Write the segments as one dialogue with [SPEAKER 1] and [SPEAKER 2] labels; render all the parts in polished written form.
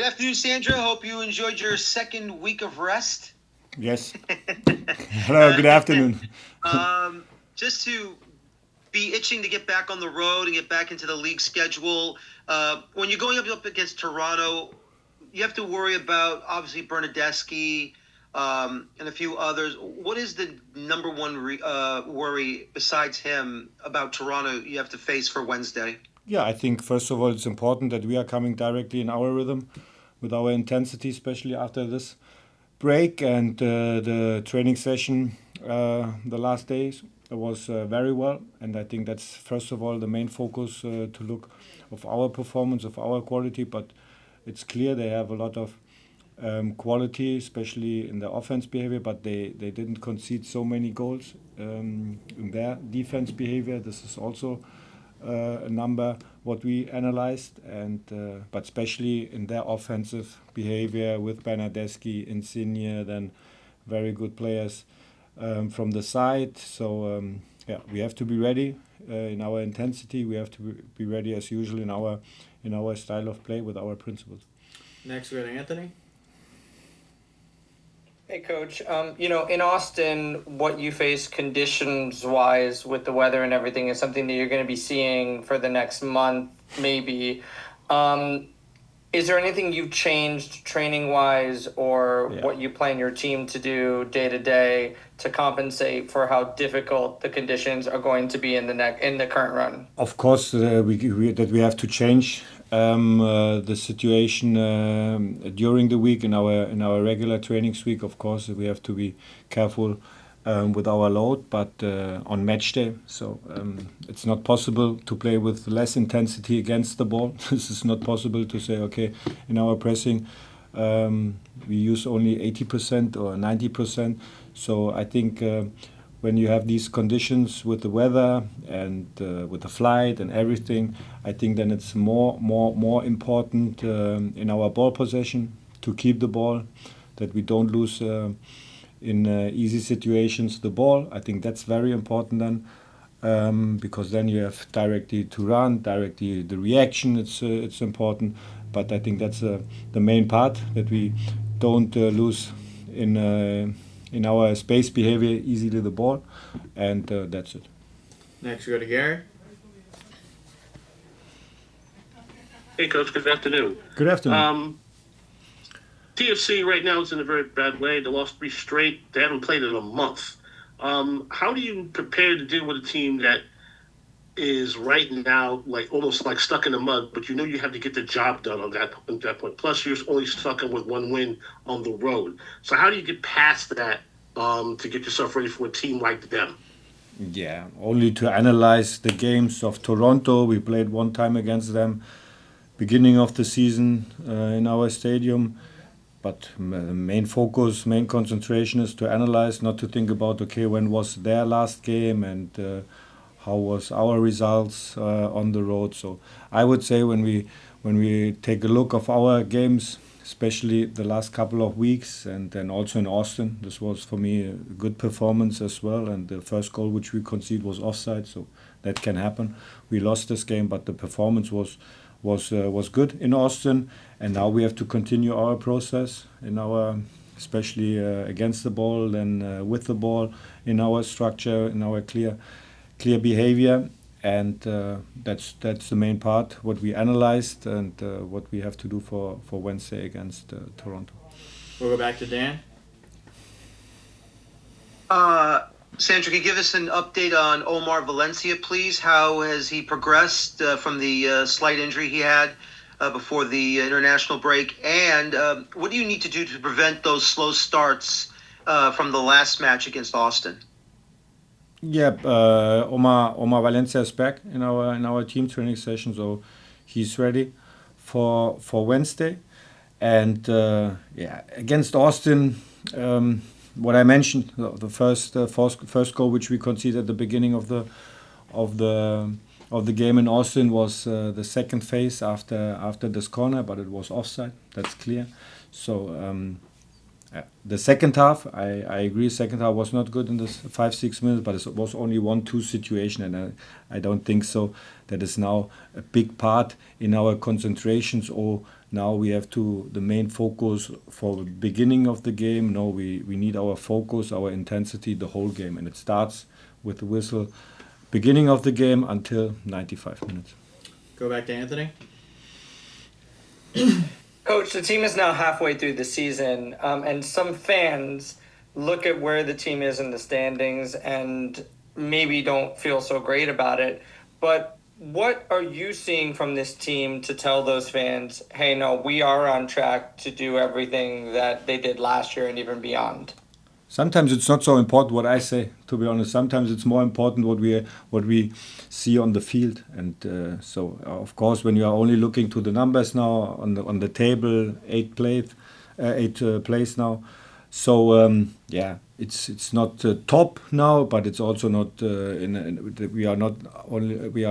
[SPEAKER 1] Good afternoon, Sandro. Hope you enjoyed your second week of rest.
[SPEAKER 2] Yes. Hello, good afternoon.
[SPEAKER 1] Just to be itching to get back on the road and get back into the league schedule. When you're going up against Toronto, you have to worry about obviously Bernadeschi and a few others. What is the number one worry besides him about Toronto you have to face for Wednesday?
[SPEAKER 2] Yeah, I think first of all it's important that we are coming directly in our rhythm with our intensity, especially after this break and the training session the last days was very well. And I think that's first of all the main focus to look of our performance, of our quality. But it's clear they have a lot of quality, especially in the offense behavior, but they didn't concede so many goals in their defense behavior. This is also a number what we analyzed, and but especially in their offensive behavior with Bernadeschi, Insigne, then very good players from the side. So yeah, we have to be ready in our intensity. We have to be ready as usual in our style of play with our principles.
[SPEAKER 3] Next, we got Anthony.
[SPEAKER 4] Hey, Coach. In Austin, what you face conditions-wise with the weather and everything is something that you're going to be seeing for the next month, maybe. Is there anything you've changed training-wise or what you plan your team to do day to day to compensate for how difficult the conditions are going to be in the current run?
[SPEAKER 2] Of course, we have to change the situation during the week in our regular trainings week. Of course, we have to be careful with our load, but on match day, so it's not possible to play with less intensity against the ball. This is not possible to say, okay, in our pressing we use only 80% or 90%. So I think when you have these conditions with the weather and with the flight and everything, I think then it's more important in our ball possession to keep the ball, that we don't lose in easy situations the ball. I think that's very important then, because then you have directly to run, directly the reaction. It's important, but I think that's the main part, that we don't lose in our space behavior easily the ball, and that's it.
[SPEAKER 3] Next, we go to Gary.
[SPEAKER 5] Hey, Coach. Good afternoon.
[SPEAKER 2] Good afternoon.
[SPEAKER 5] TFC right now is in a very bad way. They lost 3 straight. They haven't played in a month. How do you prepare to deal with a team that is right now almost like stuck in the mud, but you have to get the job done on that point. Plus, you're only stuck with 1 win on the road. So how do you get past that to get yourself ready for a team like them?
[SPEAKER 2] Yeah, only to analyze the games of Toronto. We played one time against them, beginning of the season in our stadium. But main focus, main concentration is to analyze, not to think about, okay, when was their last game and how was our results on the road. So I would say when we take a look of our games, especially the last couple of weeks, and then also in Austin, this was for me a good performance as well. And the first goal which we conceded was offside, so that can happen. We lost this game, but the performance was good in Austin, and now we have to continue our process in our, especially against the ball, then with the ball, in our structure, in our clear behavior, and that's the main part what we analyzed and what we have to do for Wednesday against Toronto.
[SPEAKER 3] We'll go back to Dan.
[SPEAKER 1] Sandro, can you give us an update on Omar Valencia, please? How has he progressed from the slight injury he had before the international break? And what do you need to do to prevent those slow starts from the last match against Austin?
[SPEAKER 2] Yeah, Omar Valencia is back in our team training session, so he's ready for Wednesday. And yeah, against Austin, what I mentioned, the first goal which we conceded at the beginning of the game in Austin was the second phase after this corner, but it was offside. That's clear. So the second half, I agree. Second half was not good in this 5-6 minutes, but it was only 1-2 situation, and I don't think so. That is now a big part in our concentrations or now we have the main focus for the beginning of the game. No, we need our focus, our intensity, the whole game. And it starts with the whistle, beginning of the game until 95 minutes.
[SPEAKER 3] Go back to Anthony.
[SPEAKER 4] Coach, the team is now halfway through the season, and some fans look at where the team is in the standings and maybe don't feel so great about it. But what are you seeing from this team to tell those fans, hey, no, we are on track to do everything that they did last year and even beyond?
[SPEAKER 2] Sometimes it's not so important what I say, to be honest. Sometimes it's more important what we see on the field. And so, of course, when you are only looking to the numbers now on the table, eighth place now. So yeah, it's not top now, but it's also not we are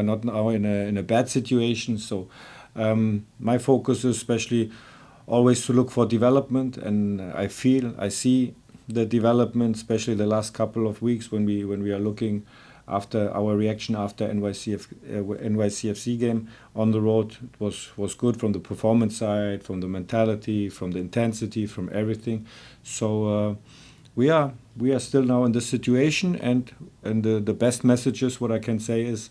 [SPEAKER 2] not now in a bad situation. So my focus is especially always to look for development, and I see the development, especially the last couple of weeks when we are looking after our reaction after NYCFC game on the road. It was good from the performance side, from the mentality, from the intensity, from everything. So we are still now in this situation, and the best messages what I can say is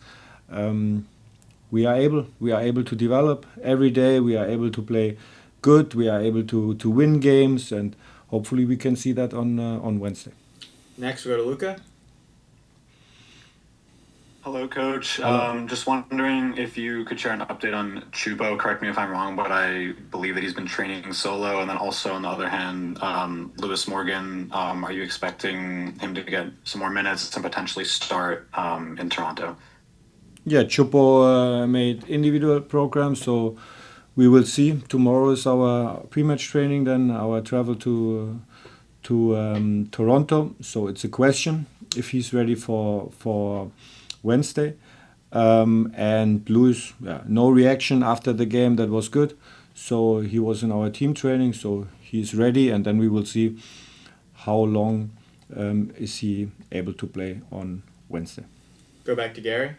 [SPEAKER 2] we are able to develop every day. We are able to play good. We are able to win games, and hopefully we can see that on Wednesday.
[SPEAKER 3] Next, we go to Luca.
[SPEAKER 6] Hello, Coach.
[SPEAKER 2] Hello.
[SPEAKER 6] Just wondering if you could share an update on Chupo. Correct me if I'm wrong, but I believe that he's been training solo. And then also, on the other hand, Lewis Morgan, are you expecting him to get some more minutes and potentially start in Toronto?
[SPEAKER 2] Yeah, Chupo made individual programs, so we will see. Tomorrow is our pre-match training, then our travel to Toronto. So it's a question if he's ready for Wednesday. And Luis, no reaction after the game. That was good. So he was in our team training, so he's ready. And then we will see how long is he able to play on Wednesday.
[SPEAKER 3] Go back to Gary.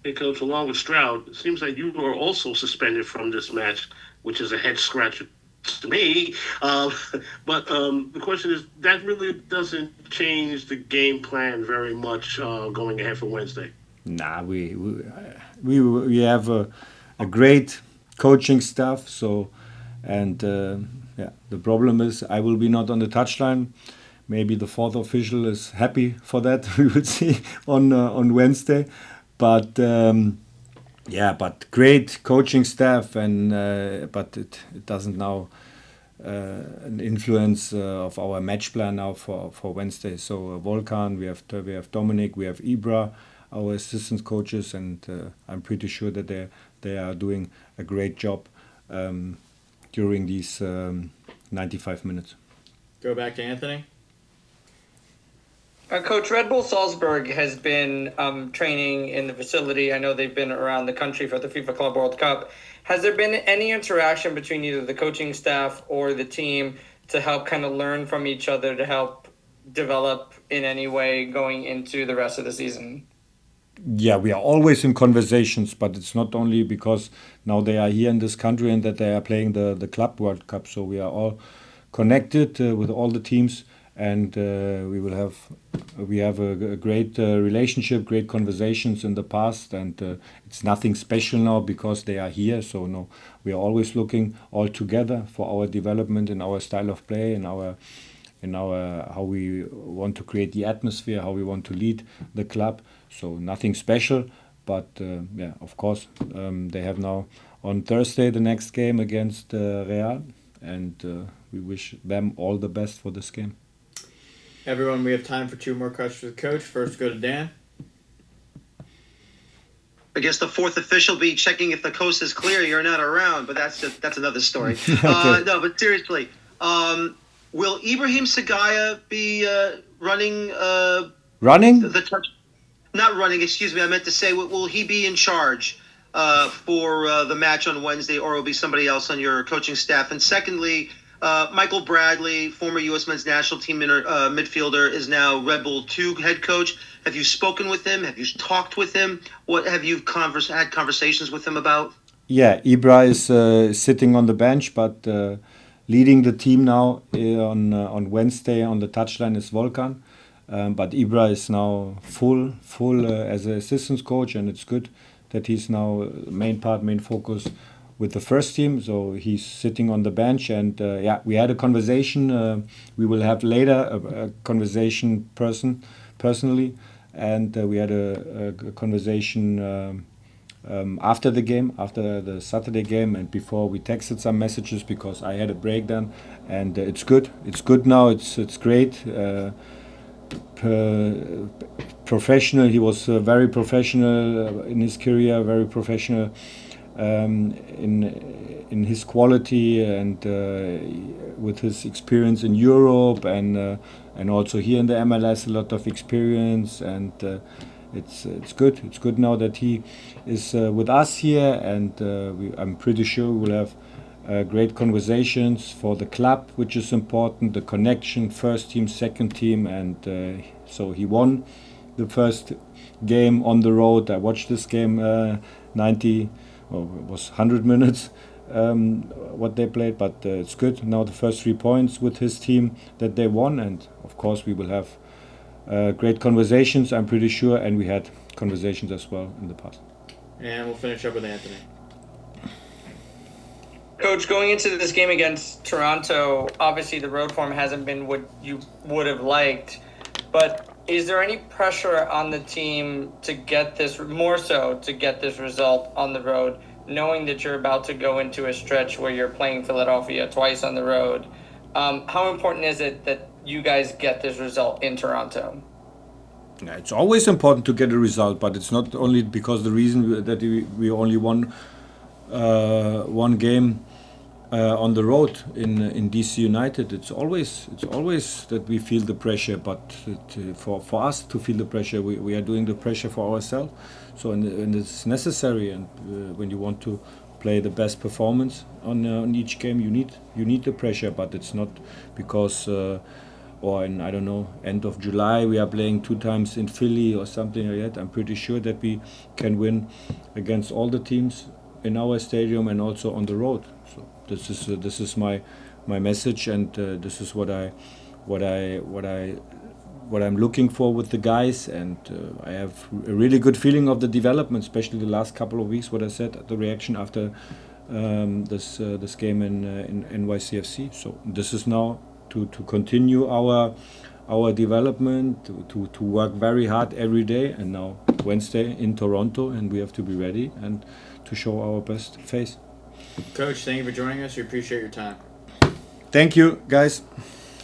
[SPEAKER 5] Hey, Coach, along with Stroud, it seems like you were also suspended from this match, which is a head scratcher to me. But the question is, that really doesn't change the game plan very much going ahead for Wednesday.
[SPEAKER 2] Nah, we have a great coaching staff. So, and the problem is I will be not on the touchline. Maybe the fourth official is happy for that. We will see on Wednesday. But but great coaching staff, and but it doesn't now an influence of our match plan now for Wednesday. So Volkan, we have Dominic, we have Ibra, our assistant coaches, and I'm pretty sure that they are doing a great job during these 95 minutes.
[SPEAKER 3] Go back to Anthony.
[SPEAKER 4] Coach, Red Bull Salzburg has been training in the facility. I know they've been around the country for the FIFA Club World Cup. Has there been any interaction between either the coaching staff or the team to help kind of learn from each other, to help develop in any way going into the rest of the season?
[SPEAKER 2] Yeah, we are always in conversations, but it's not only because now they are here in this country and that they are playing the Club World Cup. So we are all connected with all the teams, and we have a great relationship, great conversations in the past, and it's nothing special now because they are here. So no, we are always looking all together for our development in our style of play, in our how we want to create the atmosphere, how we want to lead the club. So nothing special, but of course they have now on Thursday the next game against Real, and we wish them all the best for this game.
[SPEAKER 3] Everyone, we have time for two more questions for the coach. First, go to Dan.
[SPEAKER 1] I guess the fourth official be checking if the coast is clear. You're not around, but that's another story.
[SPEAKER 2] Okay.
[SPEAKER 1] No, but seriously, will Ibrahim Sagaya be running?
[SPEAKER 2] Running?
[SPEAKER 1] The touch? Not running. Excuse me. I meant to say, will he be in charge for the match on Wednesday, or will it be somebody else on your coaching staff? And secondly, Michael Bradley, former U.S. men's national team midfielder, is now Red Bull 2 head coach. Have you spoken with him? Have you talked with him? What have you had conversations with him about?
[SPEAKER 2] Yeah, Ibra is sitting on the bench, but leading the team now on Wednesday on the touchline is Volkan. But Ibra is now full as an assistant coach, and it's good that he's now main focus with the first team. So he's sitting on the bench, and yeah, we had a conversation. We will have later a conversation personally, and we had a conversation. After the game, after the Saturday game, and before we texted some messages because I had a breakdown, and it's good. It's good now. It's great. Professional. He was very professional in his career. Very professional in his quality and with his experience in Europe and also here in the MLS, a lot of experience and. It's good. It's good now that he is with us here, and I'm pretty sure we'll have great conversations for the club, which is important. The connection, first team, second team, and so he won the first game on the road. I watched this game 90, well, it was 100 minutes. What they played, but it's good. Now the first 3 points with his team that they won, and of course we will have great conversations, I'm pretty sure, and we had conversations as well in the past.
[SPEAKER 3] And we'll finish up with Anthony.
[SPEAKER 4] Coach, going into this game against Toronto, obviously the road form hasn't been what you would have liked, but is there any pressure on the team to get this, more so to get this result on the road, knowing that you're about to go into a stretch where you're playing Philadelphia twice on the road? How important is it that you guys get this result in Toronto?
[SPEAKER 2] Yeah, it's always important to get a result, but it's not only because the reason that we only won one game on the road in DC United. It's always that we feel the pressure, but for us to feel the pressure, we are doing the pressure for ourselves. So and it's necessary, and when you want to play the best performance on each game, you need the pressure, but it's not because. Or in, I don't know, end of July, we are playing 2 times in Philly or something like that. I'm pretty sure that we can win against all the teams in our stadium and also on the road. So this is my message, and this is what I'm looking for with the guys, and I have a really good feeling of the development, especially the last couple of weeks. What I said, the reaction after this game in NYCFC. So this is now. To continue our development, to work very hard every day, and now Wednesday in Toronto, and we have to be ready and to show our best face.
[SPEAKER 3] Coach, thank you for joining us. We appreciate your time.
[SPEAKER 2] Thank you, guys.